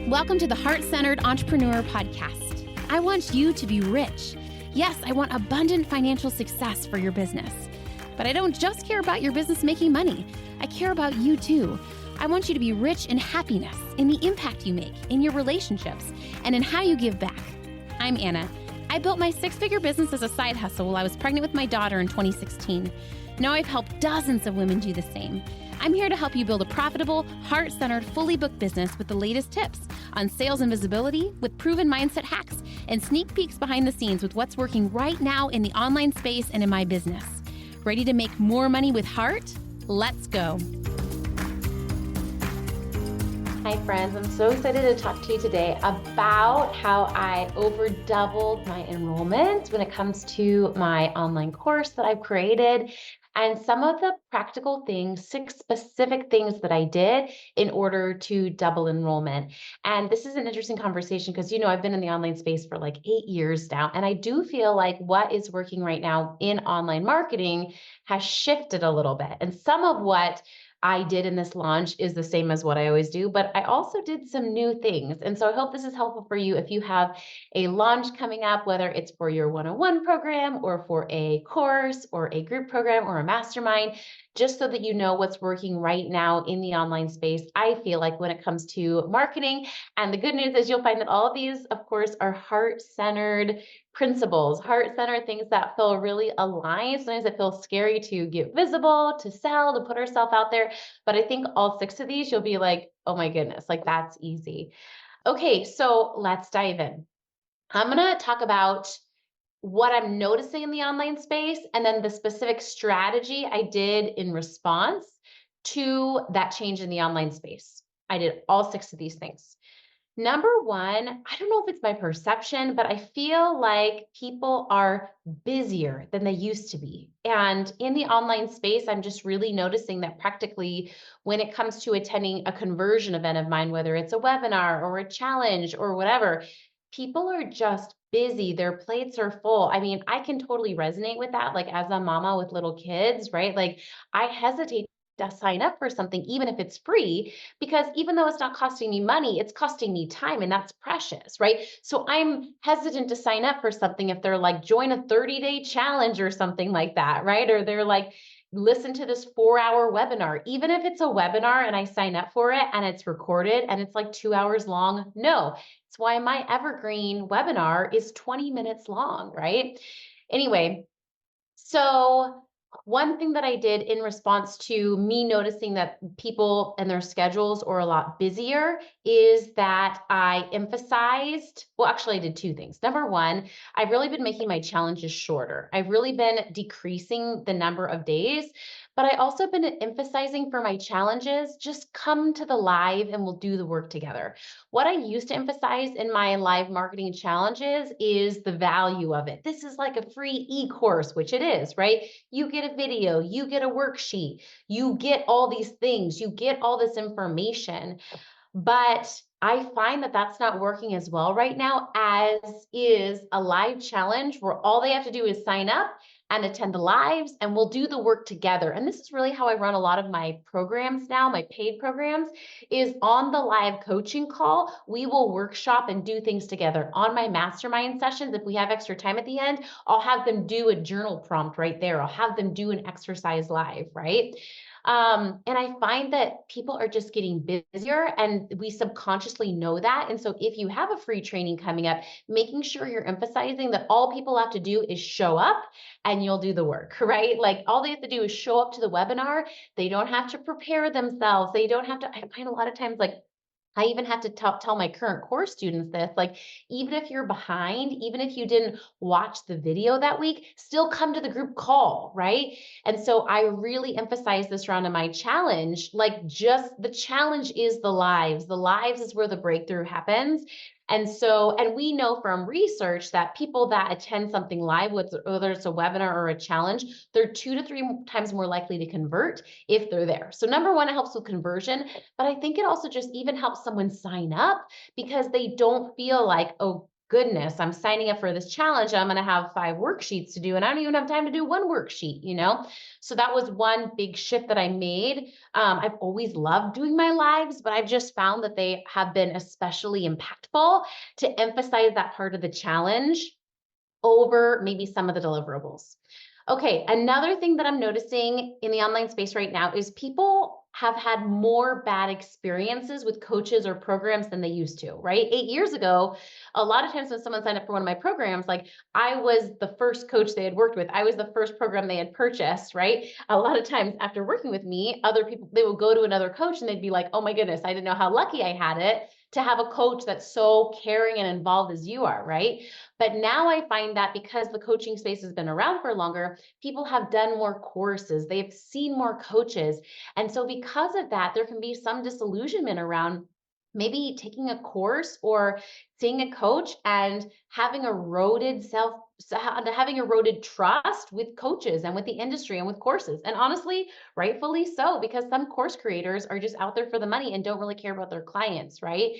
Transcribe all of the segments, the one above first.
Welcome to the Heart-Centered Entrepreneur Podcast. I want you to be rich. Yes, I want abundant financial success for your business. But I don't just care about your business making money. I care about you too. I want you to be rich in happiness, in the impact you make, in your relationships, and in how you give back. I'm Anna. I built my six-figure business as a side hustle while I was pregnant with my daughter in 2016. Now I've helped dozens of women do the same. I'm here to help you build a profitable, heart-centered, fully booked business with the latest tips on sales and visibility, with proven mindset hacks, and sneak peeks behind the scenes with what's working right now in the online space and in my business. Ready to make more money with heart? Let's go. Hi friends, I'm so excited to talk to you today about how I over doubled my enrollment when it comes to my online course that I've created, and some of the practical things, 6 specific things that I did in order to double enrollment. And this is an interesting conversation because, I've been in the online space for like 8 years now, and I do feel like what is working right now in online marketing has shifted a little bit. And some of what I did in this launch is the same as what I always do, but I also did some new things. And so I hope this is helpful for you if you have a launch coming up, whether it's for your one-on-one program or for a course or a group program or a mastermind, just so that you know what's working right now in the online space. I feel like when it comes to marketing, and the good news is you'll find that all of these, of course, are heart-centered principles, heart-centered things that feel really aligned. Sometimes it feels scary to get visible, to sell, to put ourselves out there. But I think all 6 of these, you'll be like, oh my goodness, like that's easy. Okay, so let's dive in. I'm going to talk about what I'm noticing in the online space and then the specific strategy I did in response to that change in the online space. I did all 6 of these things. Number 1, I don't know if it's my perception, but I feel like people are busier than they used to be. And in the online space, I'm just really noticing that practically when it comes to attending a conversion event of mine, whether it's a webinar or a challenge or whatever, people are just busy. Their plates are full. I mean, I can totally resonate with that. Like as a mama with little kids, right? Like I hesitate to sign up for something, even if it's free, because even though it's not costing me money, it's costing me time, and that's precious, right? So I'm hesitant to sign up for something if they're like, join a 30-day challenge or something like that, right? Or they're like, listen to this 4-hour webinar. Even if it's a webinar and I sign up for it and it's recorded and it's like 2 hours long, no. It's why my evergreen webinar is 20 minutes long, right? Anyway, so one thing that I did in response to me noticing that people and their schedules are a lot busier is that I emphasized, well, actually I did 2 things. Number 1, I've really been making my challenges shorter. I've really been decreasing the number of days, but I also been emphasizing for my challenges, just come to the live and we'll do the work together. What I used to emphasize in my live marketing challenges is the value of it. This is like a free e-course, which it is, right? You get a video, you get a worksheet, you get all these things, you get all this information. But I find that that's not working as well right now as is a live challenge where all they have to do is sign up and attend the lives and we'll do the work together. And this is really how I run a lot of my programs now, my paid programs, is on the live coaching call. We will workshop and do things together. On my mastermind sessions, if we have extra time at the end, I'll have them do a journal prompt right there. I'll have them do an exercise live, right? And I find that people are just getting busier and we subconsciously know that. And so if you have a free training coming up, making sure you're emphasizing that all people have to do is show up and you'll do the work, right? Like all they have to do is show up to the webinar. They don't have to prepare themselves. They don't have to, I find a lot of times like I even have to tell my current course students this, like, even if you're behind, even if you didn't watch the video that week, still come to the group call, right? And so I really emphasize this round of my challenge, like just the challenge is the lives. The lives is where the breakthrough happens. And we know from research that people that attend something live, whether it's a webinar or a challenge, they're 2 to 3 times more likely to convert if they're there. So number 1, it helps with conversion, but I think it also just even helps someone sign up because they don't feel like, oh goodness, I'm signing up for this challenge. I'm going to have 5 worksheets to do, and I don't even have time to do one worksheet, you know? So that was one big shift that I made. I've always loved doing my lives, but I've just found that they have been especially impactful to emphasize that part of the challenge over maybe some of the deliverables. Okay, another thing that I'm noticing in the online space right now is people have had more bad experiences with coaches or programs than they used to, right? 8 years ago, a lot of times when someone signed up for one of my programs, like I was the first coach they had worked with, I was the first program they had purchased, right? A lot of times after working with me, other people, they would go to another coach and they'd be like, oh my goodness, I didn't know how lucky I had it to have a coach that's so caring and involved as you are, right? But now I find that because the coaching space has been around for longer, people have done more courses, they've seen more coaches. And so, because of that, there can be some disillusionment around maybe taking a course or seeing a coach and having having eroded trust with coaches and with the industry and with courses. And honestly, rightfully so, because some course creators are just out there for the money and don't really care about their clients, right?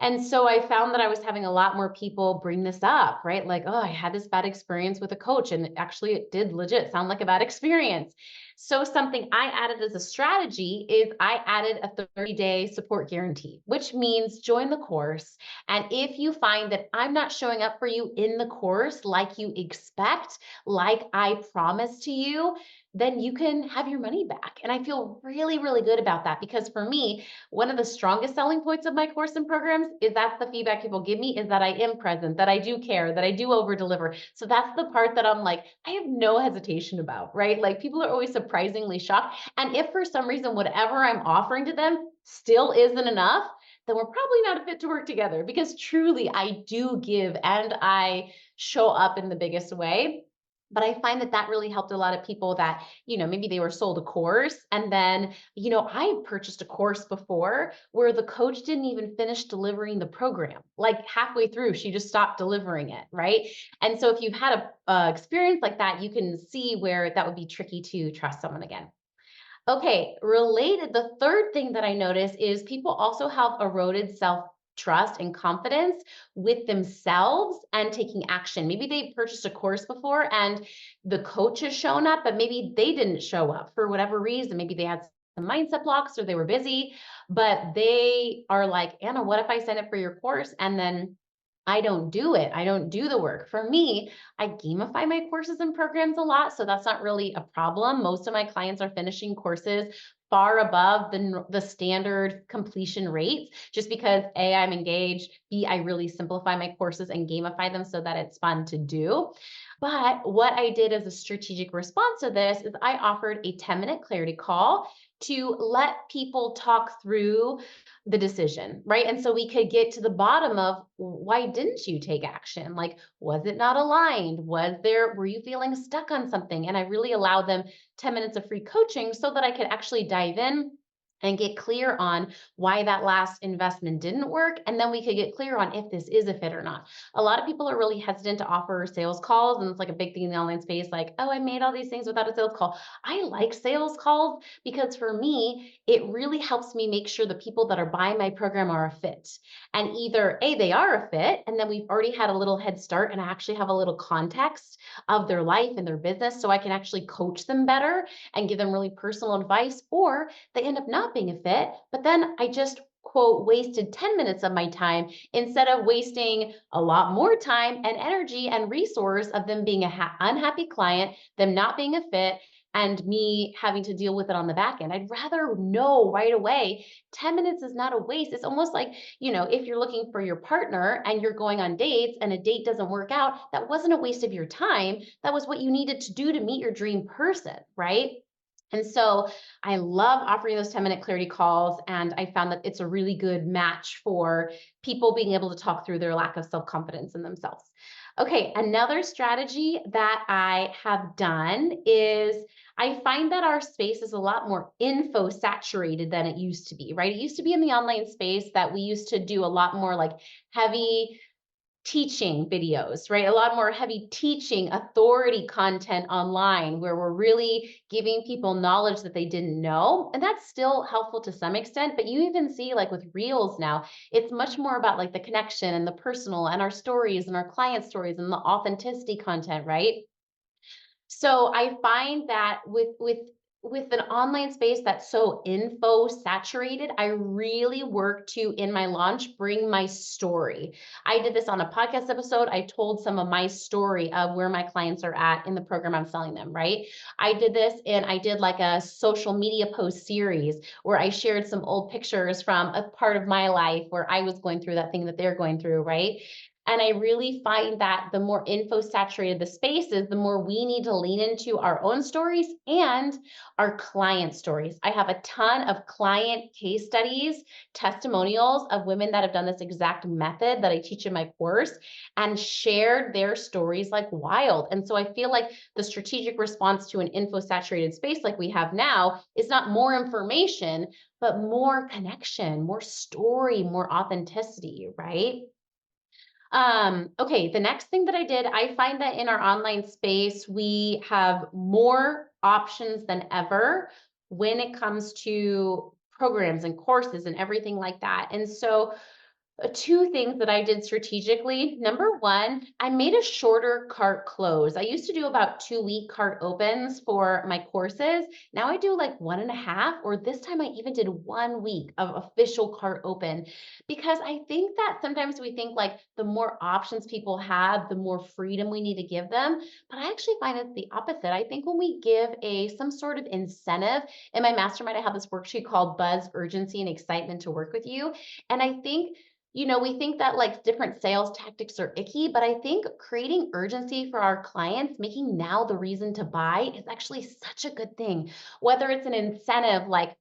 And so I found that I was having a lot more people bring this up, right? Like, oh, I had this bad experience with a coach, and actually, it did legit sound like a bad experience. So, something I added as a strategy is I added a 30-day support guarantee, which means join the course. And if you find that I'm not showing up for you in the course like you expect, like I promised to you, then you can have your money back. And I feel really, really good about that because for me, one of the strongest selling points of my course and programs is that's the feedback people give me is that I am present, that I do care, that I do over deliver. So that's the part that I'm like, I have no hesitation about, right? Like people are always surprisingly shocked. And if for some reason, whatever I'm offering to them still isn't enough, then we're probably not a fit to work together because truly I do give and I show up in the biggest way. But I find that that really helped a lot of people that, maybe they were sold a course and then I purchased a course before where the coach didn't even finish delivering the program. Like halfway through, she just stopped delivering it, right? And so if you've had a experience like that, you can see where that would be tricky to trust someone again. Okay, related, the third thing that I notice is people also have eroded self trust and confidence with themselves and taking action. Maybe they purchased a course before and the coach has shown up, but maybe they didn't show up for whatever reason. Maybe they had some mindset blocks or they were busy, but they are like, Anna, what if I sign up for your course and then I don't do it? I don't do the work. For me, I gamify my courses and programs a lot, so that's not really a problem. Most of my clients are finishing courses far above the standard completion rates, just because A, I'm engaged, B, I really simplify my courses and gamify them so that it's fun to do. But what I did as a strategic response to this is I offered a 10-minute clarity call to let people talk through the decision, right? And so we could get to the bottom of why didn't you take action? Like, was it not aligned? Were you feeling stuck on something? And I really allowed them 10 minutes of free coaching so that I could actually dive in and get clear on why that last investment didn't work. And then we could get clear on if this is a fit or not. A lot of people are really hesitant to offer sales calls. And it's like a big thing in the online space, like, oh, I made all these things without a sales call. I like sales calls because for me, it really helps me make sure the people that are buying my program are a fit. And either A, they are a fit, and then we've already had a little head start, and I actually have a little context of their life and their business so I can actually coach them better and give them really personal advice, or they end up not being a fit, but then I just quote wasted 10 minutes of my time instead of wasting a lot more time and energy and resource of them being a unhappy client, them not being a fit, and me having to deal with it on the back end. I'd rather know right away 10 minutes is not a waste. It's almost like, if you're looking for your partner and you're going on dates and a date doesn't work out, that wasn't a waste of your time. That was what you needed to do to meet your dream person, right? And so I love offering those 10-minute clarity calls. And I found that it's a really good match for people being able to talk through their lack of self-confidence in themselves. Okay, another strategy that I have done is I find that our space is a lot more info saturated than it used to be, right? It used to be in the online space that we used to do a lot more like heavy teaching videos, right? A lot more heavy teaching authority content online where we're really giving people knowledge that they didn't know. And that's still helpful to some extent, but you even see like with Reels now, it's much more about like the connection and the personal and our stories and our client stories and the authenticity content, right? So I find that with an online space that's so info saturated, I really work to in my launch bring my story. I did this on a podcast episode. I told some of my story of where my clients are at in the program I'm selling them, right? I did this and I did like a social media post series where I shared some old pictures from a part of my life where I was going through that thing that they're going through, right? And I really find that the more info saturated the space is, the more we need to lean into our own stories and our client stories. I have a ton of client case studies, testimonials of women that have done this exact method that I teach in my course and shared their stories like wild. And so I feel like the strategic response to an info saturated space like we have now is not more information, but more connection, more story, more authenticity, right? Okay, the next thing that I did, I find that in our online space, we have more options than ever when it comes to programs and courses and everything like that. And so two things that I did strategically. Number one, I made a shorter cart close. I used to do about 2 week cart opens for my courses. Now I do like 1.5, or this time I even did 1 week of official cart open because I think that sometimes we think like the more options people have, the more freedom we need to give them. But I actually find it's the opposite. I think when we give a some sort of incentive, in my mastermind, I have this worksheet called Buzz, Urgency, and Excitement to Work with You. And I think we think that like different sales tactics are icky, but I think creating urgency for our clients, making now the reason to buy is actually such a good thing. Whether it's an incentive like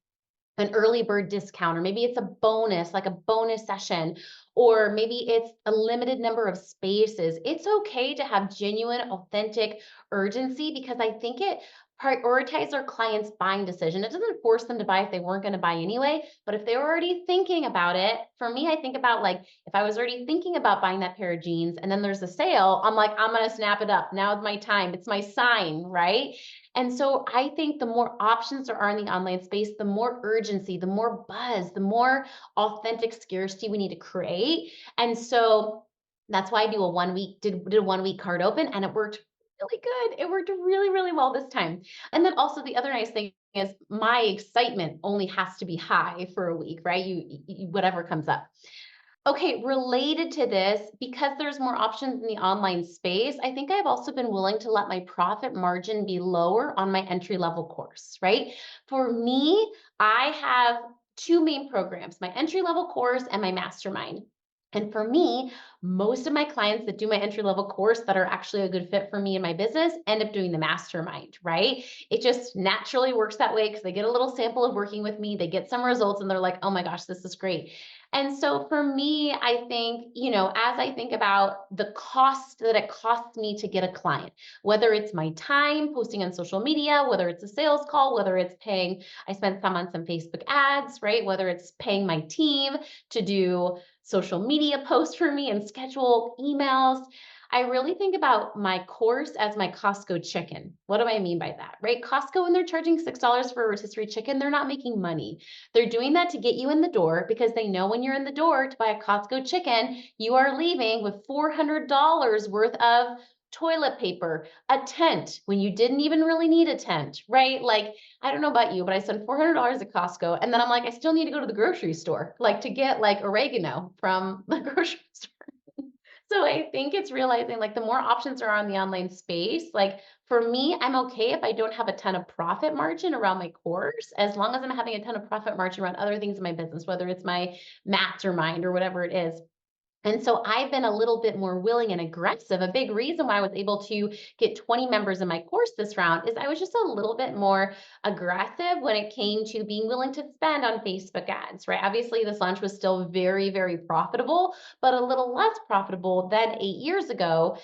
an early bird discount, or maybe it's a bonus, like a bonus session, or maybe it's a limited number of spaces. It's okay to have genuine, authentic urgency because I think it prioritizes our clients' buying decision. It doesn't force them to buy if they weren't going to buy anyway, but if they were already thinking about it, for me, I think about like if I was already thinking about buying that pair of jeans and then there's a sale, I'm like, I'm going to snap it up. Now is my time. It's my sign, right? And so I think the more options there are in the online space, the more urgency, the more buzz, the more authentic scarcity we need to create. And so that's why I do a 1 week, did a 1 week card open and it worked really good. It worked really, really well this time. And then also the other nice thing is my excitement only has to be high for a week, right? Whatever comes up. Okay, related to this, because there's more options in the online space, I think I've also been willing to let my profit margin be lower on my entry level course, right? For me, I have two main programs, my entry level course and my mastermind. And for me, most of my clients that do my entry level course that are actually a good fit for me and my business end up doing the mastermind, right? It just naturally works that way because they get a little sample of working with me, they get some results, and they're like, oh my gosh, this is great. And so for me, I think, as I think about the cost that it costs me to get a client, whether it's my time posting on social media, whether it's a sales call, whether it's paying, I spent some on some Facebook ads, right? Whether it's paying my team to do social media posts for me and schedule emails. I really think about my course as my Costco chicken. What do I mean by that, right? Costco, when they're charging $6 for a rotisserie chicken, they're not making money. They're doing that to get you in the door because they know when you're in the door to buy a Costco chicken, you are leaving with $400 worth of toilet paper, a tent when you didn't even really need a tent, right? Like, I don't know about you, but I spent $400 at Costco and then I'm like, I still need to go to the grocery store, like to get like oregano from the grocery store. So I think it's realizing like the more options are on the online space, like for me, I'm okay if I don't have a ton of profit margin around my course, as long as I'm having a ton of profit margin around other things in my business, whether it's my mastermind or whatever it is. And so I've been a little bit more willing and aggressive. A big reason why I was able to get 20 members in my course this round is I was just a little bit more aggressive when it came to being willing to spend on Facebook ads, right? Obviously, this launch was still very, very profitable, but a little less profitable than 8 years ago,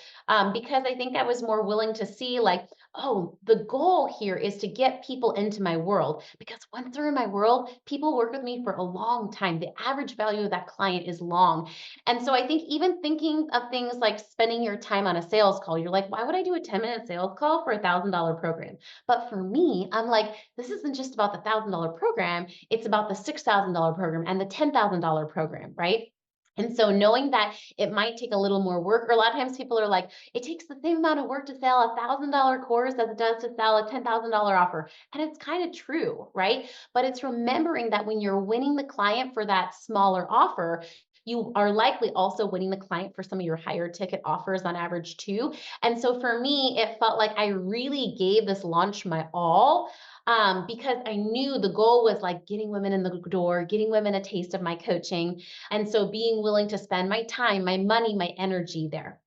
because I think I was more willing to see like, oh, the goal here is to get people into my world, because once they're in my world, people work with me for a long time. The average value of that client is long. And so I think even thinking of things like spending your time on a sales call, you're like, why would I do a 10-minute sales call for $1,000 program? But for me, I'm like, this isn't just about the $1,000 program, it's about the $6,000 program and the $10,000 program, right? And so knowing that it might take a little more work, or a lot of times people are like, it takes the same amount of work to sell a $1,000 course as it does to sell a $10,000 offer. And it's kind of true, right? But it's remembering that when you're winning the client for that smaller offer, you are likely also winning the client for some of your higher ticket offers on average too. And so for me, it felt like I really gave this launch my all, because I knew the goal was like getting women in the door, getting women a taste of my coaching. And so being willing to spend my time, my money, my energy there.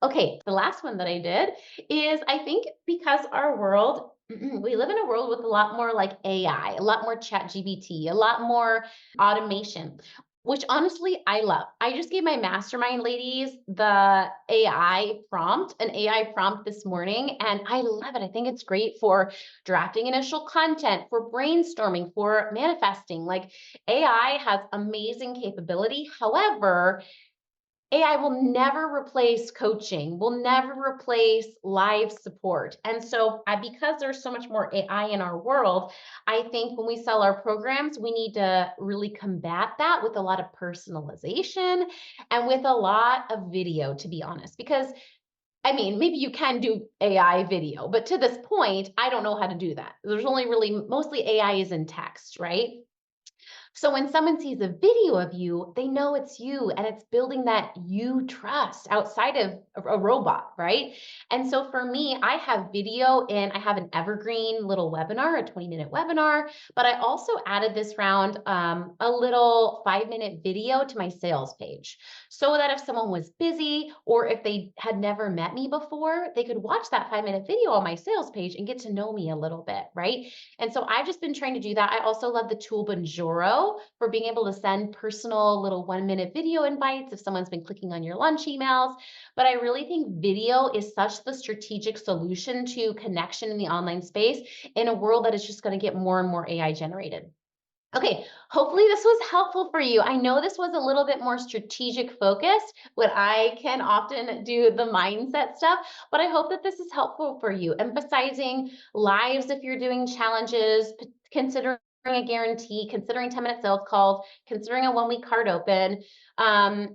Okay, the last one that I did is, I think because our world, we live in a world with a lot more like AI, a lot more chat GBT, a lot more automation, which honestly I love. I just gave my mastermind ladies the AI prompt, an AI prompt this morning, and I love it. I think it's great for drafting initial content, for brainstorming, for manifesting. Like AI has amazing capability. However, AI will never replace coaching, will never replace live support. And so, because there's so much more AI in our world, I think when we sell our programs, we need to really combat that with a lot of personalization and with a lot of video, to be honest. Because, I mean, maybe you can do AI video, but to this point, I don't know how to do that. There's only really, mostly AI is in text, right? So when someone sees a video of you, they know it's you, and it's building that you trust outside of a robot, right? And so for me, I have video and I have an evergreen little webinar, a 20-minute webinar, but I also added this round a little 5-minute video to my sales page, so that if someone was busy or if they had never met me before, they could watch that 5-minute video on my sales page and get to know me a little bit, right? And so I've just been trying to do that. I also love the tool Bonjoro for being able to send personal little 1-minute video invites if someone's been clicking on your lunch emails. But I really think video is such the strategic solution to connection in the online space in a world that is just going to get more and more AI generated. Okay, hopefully this was helpful for you. I know this was a little bit more strategic focused when I can often do the mindset stuff, but I hope that this is helpful for you. Emphasizing lives if you're doing challenges, considering a guarantee, considering 10-minute sales calls, considering a 1-week card open,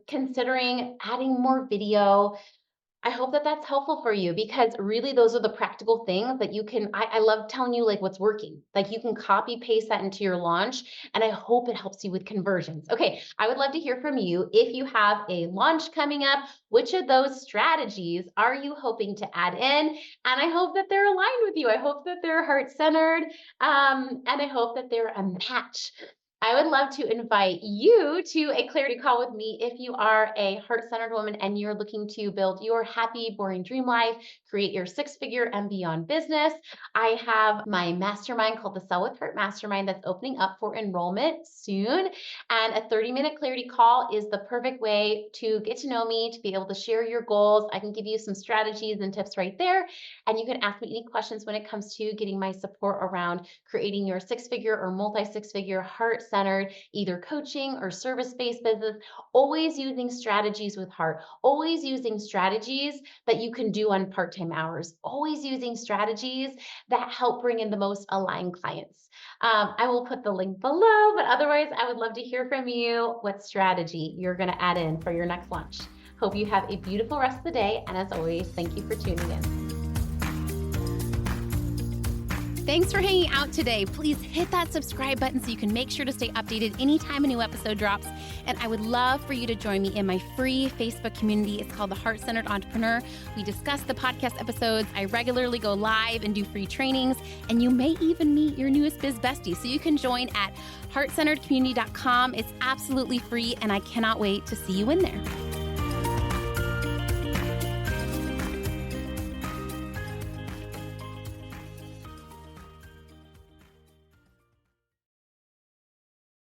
considering adding more video. I hope that that's helpful for you, because really those are the practical things that you can, I love telling you like what's working. Like you can copy paste that into your launch, and I hope it helps you with conversions. Okay, I would love to hear from you. If you have a launch coming up, which of those strategies are you hoping to add in? And I hope that they're aligned with you. I hope that they're heart-centered, and I hope that they're a match. I would love to invite you to a clarity call with me if you are a heart-centered woman and you're looking to build your happy, boring dream life, create your 6-figure and beyond business. I have my mastermind called the Sell with Heart Mastermind that's opening up for enrollment soon. And a 30-minute clarity call is the perfect way to get to know me, to be able to share your goals. I can give you some strategies and tips right there. And you can ask me any questions when it comes to getting my support around creating your 6-figure or multi-6-figure heart-centered, either coaching or service-based business, always using strategies with heart, always using strategies that you can do on part-time hours, always using strategies that help bring in the most aligned clients. I will put the link below, but otherwise I would love to hear from you what strategy you're going to add in for your next launch. Hope you have a beautiful rest of the day. And as always, thank you for tuning in. Thanks for hanging out today. Please hit that subscribe button so you can make sure to stay updated anytime a new episode drops. And I would love for you to join me in my free Facebook community. It's called The Heart-Centered Entrepreneur. We discuss the podcast episodes. I regularly go live and do free trainings. And you may even meet your newest biz bestie. So you can join at heartcenteredcommunity.com. It's absolutely free, and I cannot wait to see you in there.